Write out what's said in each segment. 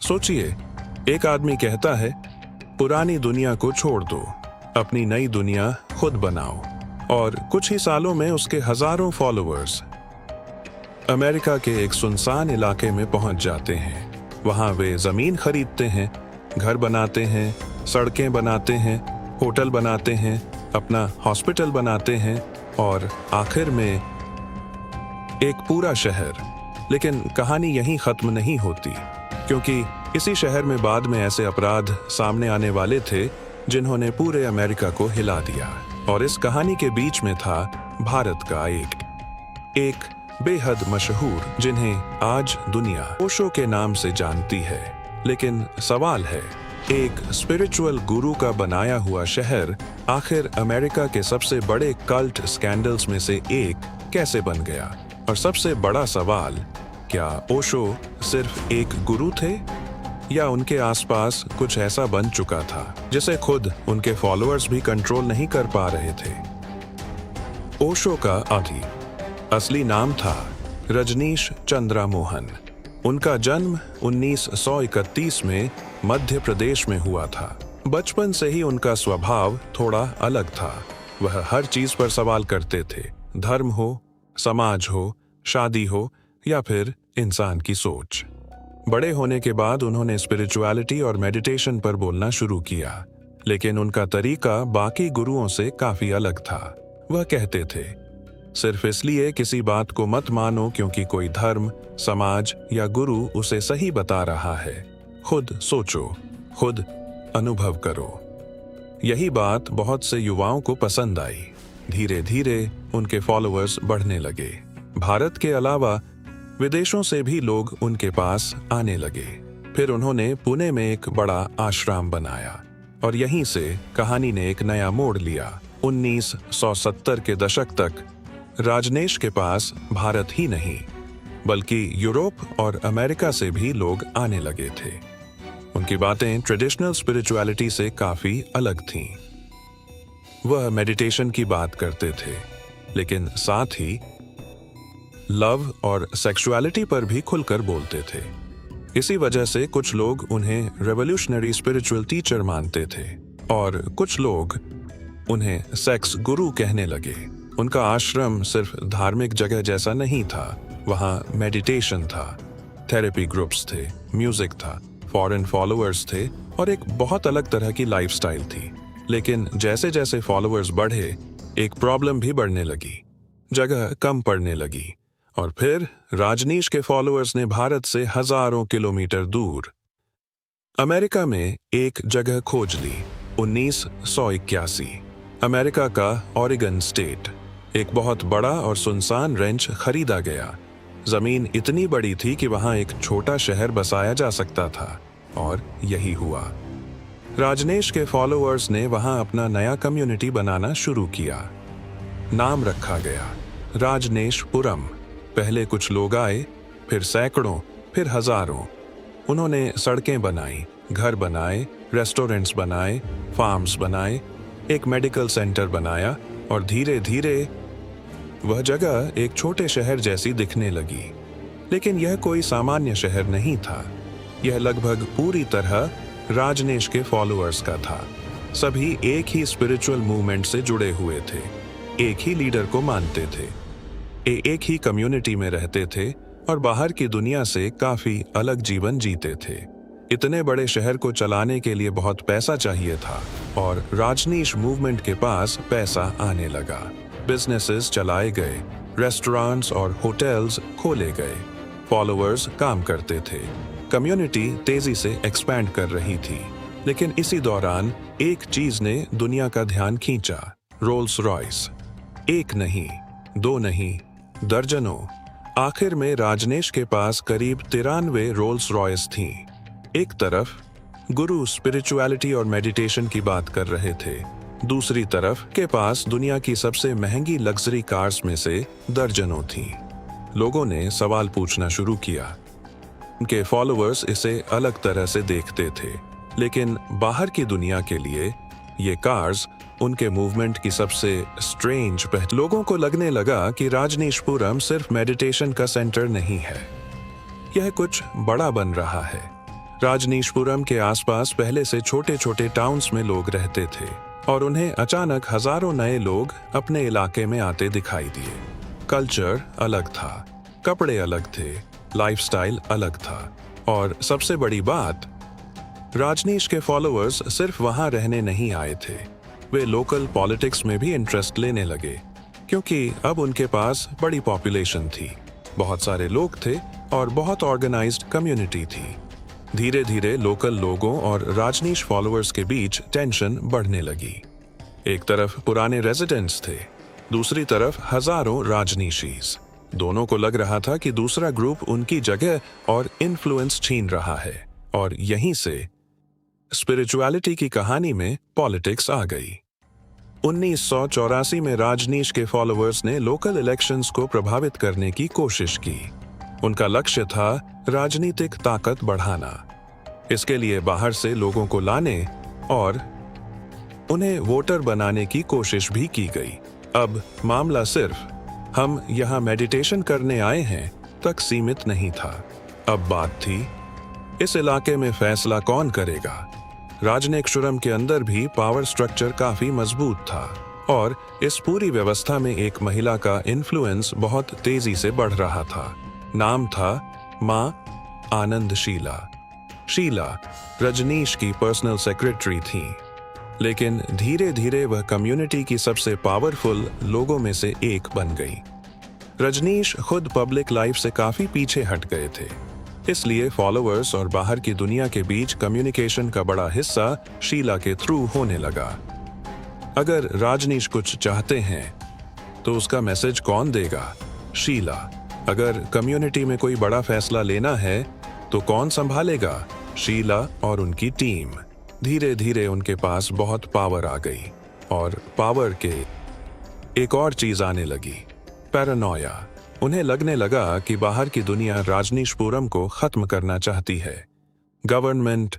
सोचिए, एक आदमी कहता है, पुरानी दुनिया को छोड़ दो, अपनी नई दुनिया खुद बनाओ, और कुछ ही सालों में उसके हजारों फॉलोअर्स अमेरिका के एक सुनसान इलाके में पहुंच जाते हैं। वहां वे जमीन खरीदते हैं, घर बनाते हैं, सड़कें बनाते हैं, होटल बनाते हैं, अपना हॉस्पिटल बनाते हैं और आखिर में एक पूरा शहर। लेकिन कहानी यहीं खत्म नहीं होती, क्योंकि इसी शहर में बाद में ऐसे अपराध सामने आने वाले थे जिन्होंने पूरे अमेरिका को हिला दिया। और इस कहानी के बीच में था भारत का एक बेहद मशहूर, जिन्हें आज दुनिया ओशो के नाम से जानती है। लेकिन सवाल है, एक स्पिरिचुअल गुरु का बनाया हुआ शहर आखिर अमेरिका के सबसे बड़े कल्ट स्कैंडल्स में से एक कैसे बन गया? और सबसे बड़ा सवाल, क्या ओशो सिर्फ एक गुरु थे या उनके आसपास कुछ ऐसा बन चुका था जिसे खुद उनके फॉलोअर्स भी कंट्रोल नहीं कर पा रहे थे? ओशो का असली नाम था रजनीश चंद्रा मोहन। उनका जन्म 1931 में मध्य प्रदेश में हुआ था। बचपन से ही उनका स्वभाव थोड़ा अलग था। वह हर चीज पर सवाल करते थे, धर्म हो, समाज हो, शादी हो या फिर इंसान की सोच। बड़े होने के बाद उन्होंने स्पिरिचुअलिटी और मेडिटेशन पर बोलना शुरू किया, लेकिन उनका तरीका बाकी गुरुओं से काफी अलग था। वह कहते थे, सिर्फ इसलिए किसी बात को मत मानो क्योंकि कोई धर्म, समाज या गुरु उसे सही बता रहा है। खुद सोचो, खुद अनुभव करो। यही बात बहुत से युवाओं को पसंद आई। धीरे धीरे उनके फॉलोअर्स बढ़ने लगे। भारत के अलावा विदेशों से भी लोग उनके पास आने लगे। फिर उन्होंने पुणे में एक बड़ा आश्रम बनाया और यहीं से कहानी ने एक नया मोड़ लिया। 1970 के दशक तक रजनीश के पास भारत ही नहीं बल्कि यूरोप और अमेरिका से भी लोग आने लगे थे। उनकी बातें ट्रेडिशनल स्पिरिचुअलिटी से काफी अलग थीं। वह मेडिटेशन की बात करते थे, लेकिन साथ ही लव और सेक्सुअलिटी पर भी खुलकर बोलते थे। इसी वजह से कुछ लोग उन्हें रेवोल्यूशनरी स्पिरिचुअल टीचर मानते थे और कुछ लोग उन्हें सेक्स गुरु कहने लगे। उनका आश्रम सिर्फ धार्मिक जगह जैसा नहीं था। वहाँ मेडिटेशन था, थेरेपी ग्रुप्स थे, म्यूजिक था, फॉरेन फॉलोअर्स थे और एक बहुत अलग तरह की लाइफस्टाइल थी। लेकिन जैसे जैसे फॉलोअर्स बढ़े, एक प्रॉब्लम भी बढ़ने लगी। जगह कम पड़ने लगी और फिर रजनीश के फॉलोअर्स ने भारत से हजारों किलोमीटर दूर अमेरिका में एक जगह खोज ली। 1981 अमेरिका का ओरेगन स्टेट, एक बहुत बड़ा और सुनसान रेंच खरीदा गया। जमीन इतनी बड़ी थी कि वहां एक छोटा शहर बसाया जा सकता था और यही हुआ। रजनीश के फॉलोअर्स ने वहां अपना नया कम्युनिटी बनाना शुरू किया। नाम रखा गया रजनीशपुरम। पहले कुछ लोग आए, फिर सैकड़ों, फिर हजारों। उन्होंने सड़कें बनाई, घर बनाए, रेस्टोरेंट्स बनाए, फार्म्स बनाए, एक मेडिकल सेंटर बनाया और धीरे धीरे वह जगह एक छोटे शहर जैसी दिखने लगी। लेकिन यह कोई सामान्य शहर नहीं था। यह लगभग पूरी तरह रजनीश के फॉलोअर्स का था। सभी एक ही स्पिरिचुअल मूवमेंट से जुड़े हुए थे, एक ही लीडर को मानते थे, एक ही कम्युनिटी में रहते थे और बाहर की दुनिया से काफी अलग जीवन जीते थे। इतने बड़े शहर को चलाने के लिए बहुत पैसा चाहिए था और रजनीश मूवमेंट के पास पैसा आने लगा। बिजनेसेस चलाए गए, रेस्टोरेंट्स और होटल्स खोले गए, फॉलोअर्स काम करते थे, कम्युनिटी तेजी से एक्सपैंड कर रही थी। लेकिन इसी दौरान एक चीज ने दुनिया का ध्यान खींचा, रोल्स रॉयस। एक नहीं, दो नहीं, दर्जनों। आखिर में रजनीश के पास करीब 93 रोल्स रॉयस थीं। एक तरफ गुरु स्पिरिचुअलिटी और मेडिटेशन की बात कर रहे थे, दूसरी तरफ के पास दुनिया की सबसे महंगी लग्जरी कार्स में से दर्जनों थीं। लोगों ने सवाल पूछना शुरू किया। उनके फॉलोअर्स इसे अलग तरह से देखते थे, लेकिन बाहर की दुनिया के लिए ये कार्स उनके मूवमेंट की सबसे स्ट्रेंज पहचान। लोगों को लगने लगा कि रजनीशपुरम सिर्फ मेडिटेशन का सेंटर नहीं है, यह कुछ बड़ा बन रहा है। राजनीशपुरम के आसपास पहले से छोटे छोटे टाउन्स में लोग रहते थे और उन्हें अचानक हजारों नए लोग अपने इलाके में आते दिखाई दिए। कल्चर अलग था, कपड़े अलग थे, लाइफस्टाइल अलग था और सबसे बड़ी बात, राजनीश के फॉलोअर्स सिर्फ वहां रहने नहीं आए थे, वे लोकल पॉलिटिक्स में भी इंटरेस्ट लेने लगे क्योंकि अब उनके पास बड़ी पॉपुलेशन थी, बहुत सारे लोग थे और बहुत ऑर्गेनाइज्ड कम्युनिटी थी। धीरे धीरे लोकल लोगों और राजनीश फॉलोअर्स के बीच टेंशन बढ़ने लगी। एक तरफ पुराने रेजिडेंट्स थे, दूसरी तरफ हजारों राजनीशीज। दोनों को लग रहा था कि दूसरा ग्रुप उनकी जगह और इन्फ्लुएंस छीन रहा है और यहीं से स्पिरिचुअलिटी की कहानी में पॉलिटिक्स आ गई। 1984 में राजनीश के फॉलोअर्स ने लोकल इलेक्शंस को प्रभावित करने की कोशिश की। उनका लक्ष्य था राजनीतिक ताकत बढ़ाना। इसके लिए बाहर से लोगों को लाने और उन्हें वोटर बनाने की कोशिश भी की गई। अब मामला सिर्फ हम यहाँ मेडिटेशन करने आए हैं तक सीमित नहीं था। अब बात थी, इस इलाके में फैसला कौन करेगा। राजनीशपुरम के अंदर भी पावर स्ट्रक्चर काफी मजबूत था और इस पूरी व्यवस्था में एक महिला का इन्फ्लुएंस बहुत तेजी से बढ़ रहा था। नाम था मां आनंद शीला। शीला रजनीश की पर्सनल सेक्रेटरी थी, लेकिन धीरे धीरे वह कम्युनिटी की सबसे पावरफुल लोगों में से एक बन गई। रजनीश खुद पब्लिक लाइफ से काफी पीछे हट गए थे, इसलिए फॉलोअर्स और बाहर की दुनिया के बीच कम्युनिकेशन का बड़ा हिस्सा शीला के थ्रू होने लगा। अगर राजनीश कुछ चाहते हैं तो उसका मैसेज कौन देगा? शीला। अगर कम्युनिटी में कोई बड़ा फैसला लेना है तो कौन संभालेगा? शीला और उनकी टीम। धीरे धीरे उनके पास बहुत पावर आ गई और पावर के एक और चीज आने लगी, पैरानोया। उन्हें लगने लगा कि बाहर की दुनिया राजनीशपुरम को खत्म करना चाहती है। गवर्नमेंट,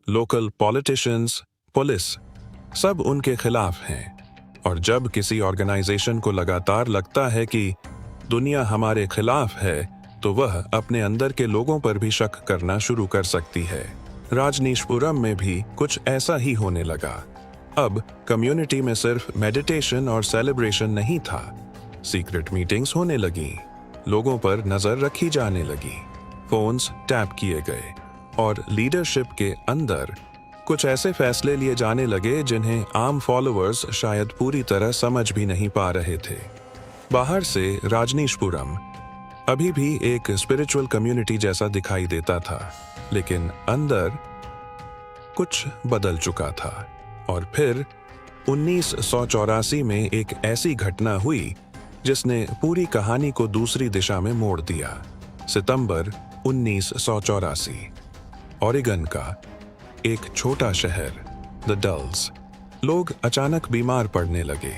लोकल पॉलिटिशियंस, पुलिस सब उनके खिलाफ हैं और जब किसी ऑर्गेनाइजेशन को लगातार लगता है कि दुनिया हमारे खिलाफ है तो वह अपने अंदर के लोगों पर भी शक करना शुरू कर सकती है। राजनीशपुरम में भी कुछ ऐसा ही होने लगा। अब कम्युनिटी में सिर्फ मेडिटेशन और सेलिब्रेशन नहीं था, सीक्रेट मीटिंग्स होने लगी, लोगों पर नजर रखी जाने लगी, फोन्स टैप किए गए और लीडरशिप के अंदर कुछ ऐसे फैसले लिए जाने लगे जिन्हें आम फॉलोअर्स शायद पूरी तरह समझ भी नहीं पा रहे थे। बाहर से राजनीशपुरम अभी भी एक स्पिरिचुअल कम्युनिटी जैसा दिखाई देता था, लेकिन अंदर कुछ बदल चुका था। और फिर 1984 में एक ऐसी घटना हुई जिसने पूरी कहानी को दूसरी दिशा में मोड़ दिया। सितंबर 1984, ओरेगन का एक छोटा शहर द डल्स। लोग अचानक बीमार पड़ने लगे।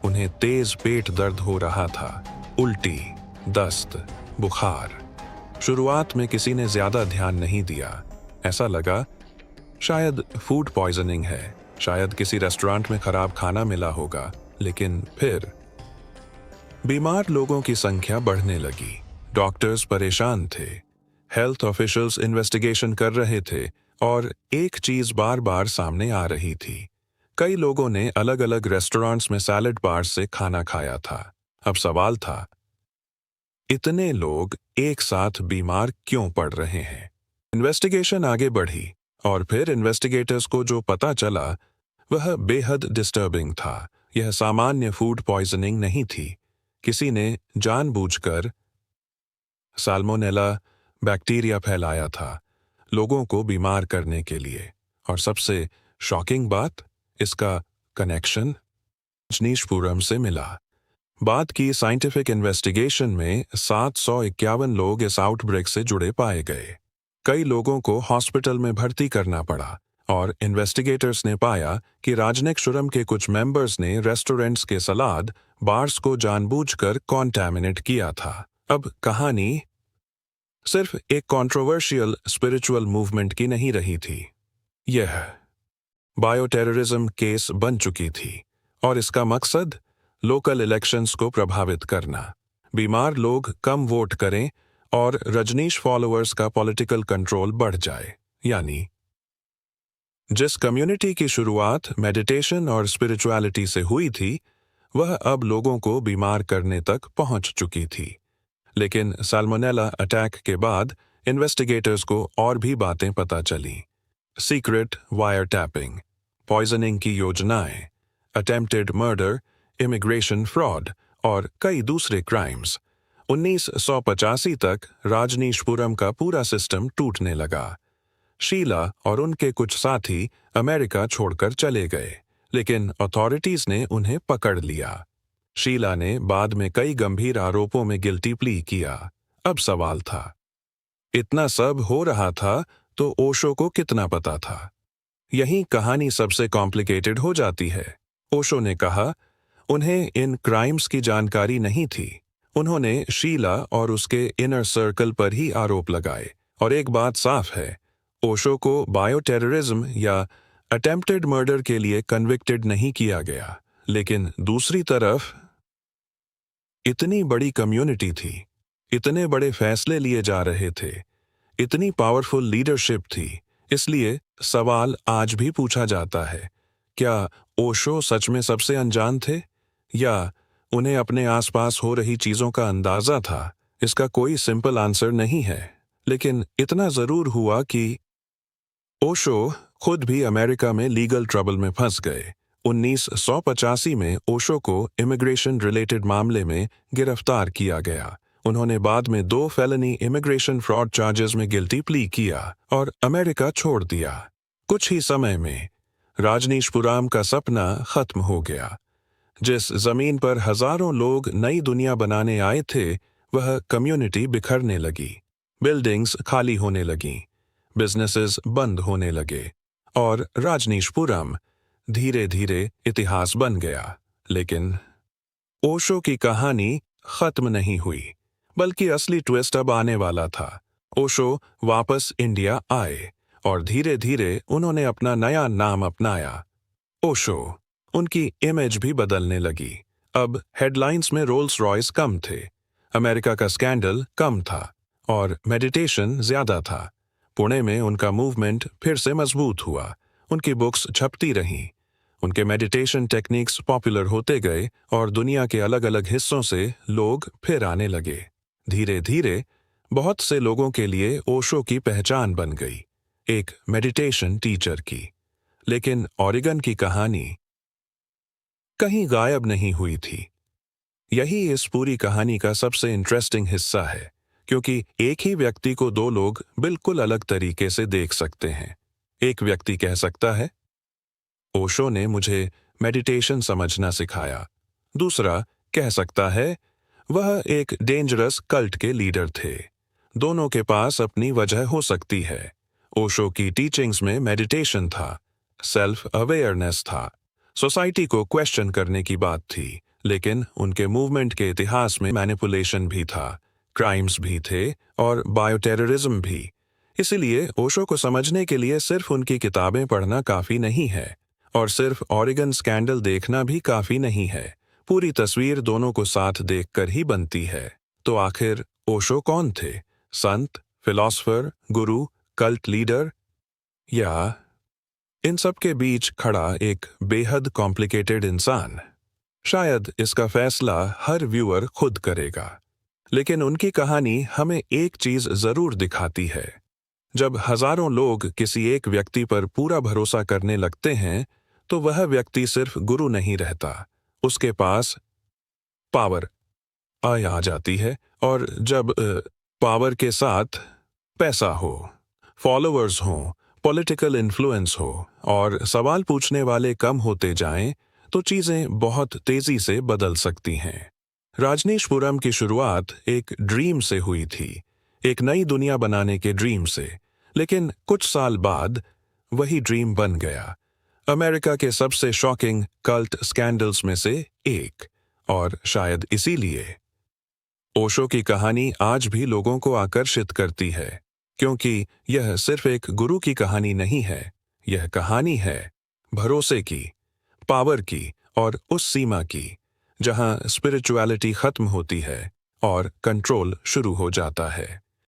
उन्हें तेज पेट दर्द हो रहा था, उल्टी, दस्त, बुखार। शुरुआत में किसी ने ज्यादा ध्यान नहीं दिया। ऐसा लगा शायद फूड पॉइजनिंग है, शायद किसी रेस्टोरेंट में खराब खाना मिला होगा। लेकिन फिर बीमार लोगों की संख्या बढ़ने लगी। डॉक्टर्स परेशान थे, हेल्थ ऑफिशियल्स इन्वेस्टिगेशन कर रहे थे और एक चीज बार बार सामने आ रही थी। कई लोगों ने अलग अलग रेस्टोरेंट्स में सैलेड बार से खाना खाया था। अब सवाल था, इतने लोग एक साथ बीमार क्यों पड़ रहे हैं? इन्वेस्टिगेशन आगे बढ़ी और फिर इन्वेस्टिगेटर्स को जो पता चला वह बेहद डिस्टर्बिंग था। यह सामान्य फूड पॉइजनिंग नहीं थी। किसी ने जानबूझकर साल्मोनेला बैक्टीरिया फैलाया था लोगों को बीमार करने के लिए। और सबसे शॉकिंग बात, इसका कनेक्शन रजनीशपुरम से मिला। बाद की साइंटिफिक इन्वेस्टिगेशन में 751 लोग इस आउटब्रेक से जुड़े पाए गए। कई लोगों को हॉस्पिटल में भर्ती करना पड़ा और इन्वेस्टिगेटर्स ने पाया कि राजनीशपुरम के कुछ मेंबर्स ने रेस्टोरेंट्स के सलाद बार्स को जानबूझकर कॉन्टैमिनेट किया था। अब कहानी सिर्फ एक कंट्रोवर्शियल स्पिरिचुअल मूवमेंट की नहीं रही थी, यह बायोटेररिज्म केस बन चुकी थी और इसका मकसद लोकल इलेक्शंस को प्रभावित करना। बीमार लोग कम वोट करें और रजनीश फॉलोअर्स का पॉलिटिकल कंट्रोल बढ़ जाए। यानी जिस कम्युनिटी की शुरुआत मेडिटेशन और स्पिरिचुअलिटी से हुई थी, वह अब लोगों को बीमार करने तक पहुंच चुकी थी। लेकिन साल्मोनेला अटैक के बाद इन्वेस्टिगेटर्स को और भी बातें पता चलीं। सीक्रेट वायर टैपिंग, पॉइजनिंग की योजनाएं, अटेम्प्टेड मर्डर, इमिग्रेशन फ्रॉड और कई दूसरे क्राइम्स। 1985 तक राजनीशपुरम का पूरा सिस्टम टूटने लगा। शीला और उनके कुछ साथी अमेरिका छोड़कर चले गए, लेकिन अथॉरिटीज ने उन्हें पकड़ लिया। शीला ने बाद में कई गंभीर आरोपों में गिल्टी प्ली किया। अब सवाल था, इतना सब हो रहा था तो ओशो को कितना पता था? यही कहानी सबसे कॉम्प्लिकेटेड हो जाती है। ओशो ने कहा, उन्हें इन क्राइम्स की जानकारी नहीं थी। उन्होंने शीला और उसके इनर सर्कल पर ही आरोप लगाए। और एक बात साफ है, ओशो को बायोटेररिज्म या अटेम्प्टेड मर्डर के लिए कन्विक्टेड नहीं किया गया। लेकिन दूसरी तरफ इतनी बड़ी कम्युनिटी थी, इतने बड़े फैसले लिए जा रहे थे, इतनी पावरफुल लीडरशिप थी। इसलिए सवाल आज भी पूछा जाता है, क्या ओशो सच में सबसे अनजान थे, या उन्हें अपने आसपास हो रही चीजों का अंदाजा था? इसका कोई सिंपल आंसर नहीं है, लेकिन इतना जरूर हुआ कि ओशो खुद भी अमेरिका में लीगल ट्रबल में फंस गए। 1985 में ओशो को इमिग्रेशन रिलेटेड मामले में गिरफ्तार किया गया। उन्होंने बाद में 2 फेलनी इमिग्रेशन फ्रॉड चार्जेस में गिल्टी प्ली किया और अमेरिका छोड़ दिया। कुछ ही समय में राजनीशपुरम का सपना खत्म हो गया। जिस जमीन पर हजारों लोग नई दुनिया बनाने आए थे, वह कम्युनिटी बिखरने लगी। बिल्डिंग्स खाली होने लगीं, बिजनेसेस बंद होने लगे और राजनीशपुरम धीरे धीरे इतिहास बन गया। लेकिन ओशो की कहानी खत्म नहीं हुई, बल्कि असली ट्विस्ट अब आने वाला था। ओशो वापस इंडिया आए और धीरे धीरे उन्होंने अपना नया नाम अपनाया, ओशो। उनकी इमेज भी बदलने लगी। अब हेडलाइंस में रोल्स रॉयस कम थे, अमेरिका का स्कैंडल कम था और मेडिटेशन ज्यादा था। पुणे में उनका मूवमेंट फिर से मजबूत हुआ। उनकी बुक्स छपती रहीं, उनके मेडिटेशन टेक्निक्स पॉपुलर होते गए और दुनिया के अलग अलग हिस्सों से लोग फिर आने लगे। धीरे धीरे बहुत से लोगों के लिए ओशो की पहचान बन गई, एक मेडिटेशन टीचर की। लेकिन ओरेगन की कहानी कहीं गायब नहीं हुई थी। यही इस पूरी कहानी का सबसे इंटरेस्टिंग हिस्सा है, क्योंकि एक ही व्यक्ति को 2 लोग बिल्कुल अलग तरीके से देख सकते हैं। एक व्यक्ति कह सकता है, ओशो ने मुझे मेडिटेशन समझना सिखाया। दूसरा कह सकता है, वह एक डेंजरस कल्ट के लीडर थे। दोनों के पास अपनी वजह हो सकती है। ओशो की टीचिंग्स में मेडिटेशन था, सेल्फ अवेयरनेस था, सोसाइटी को क्वेश्चन करने की बात थी। लेकिन उनके मूवमेंट के इतिहास में मैनिपुलेशन भी था, क्राइम्स भी थे और बायोटेररिज्म भी। इसलिए ओशो को समझने के लिए सिर्फ उनकी किताबें पढ़ना काफी नहीं है, और सिर्फ ओरेगन स्कैंडल देखना भी काफी नहीं है। पूरी तस्वीर दोनों को साथ देखकर ही बनती है। तो आखिर ओशो कौन थे? संत, फिलॉसफर, गुरु, कल्ट लीडर, या इन सब के बीच खड़ा एक बेहद कॉम्प्लिकेटेड इंसान? शायद इसका फैसला हर व्यूअर खुद करेगा, लेकिन उनकी कहानी हमें एक चीज जरूर दिखाती है। जब हजारों लोग किसी एक व्यक्ति पर पूरा भरोसा करने लगते हैं, तो वह व्यक्ति सिर्फ गुरु नहीं रहता, उसके पास पावर आ जाती है। और जब पावर के साथ पैसा हो, फॉलोअर्स हो, पॉलिटिकल इन्फ्लुएंस हो और सवाल पूछने वाले कम होते जाएं, तो चीजें बहुत तेजी से बदल सकती हैं। राजनीशपुरम की शुरुआत एक ड्रीम से हुई थी, एक नई दुनिया बनाने के ड्रीम से। लेकिन कुछ साल बाद वही ड्रीम बन गया अमेरिका के सबसे शॉकिंग कल्ट स्कैंडल्स में से एक। और शायद इसीलिए ओशो की कहानी आज भी लोगों को आकर्षित करती है, क्योंकि यह सिर्फ एक गुरु की कहानी नहीं है। यह कहानी है भरोसे की, पावर की और उस सीमा की जहां स्पिरिचुअलिटी खत्म होती है और कंट्रोल शुरू हो जाता है।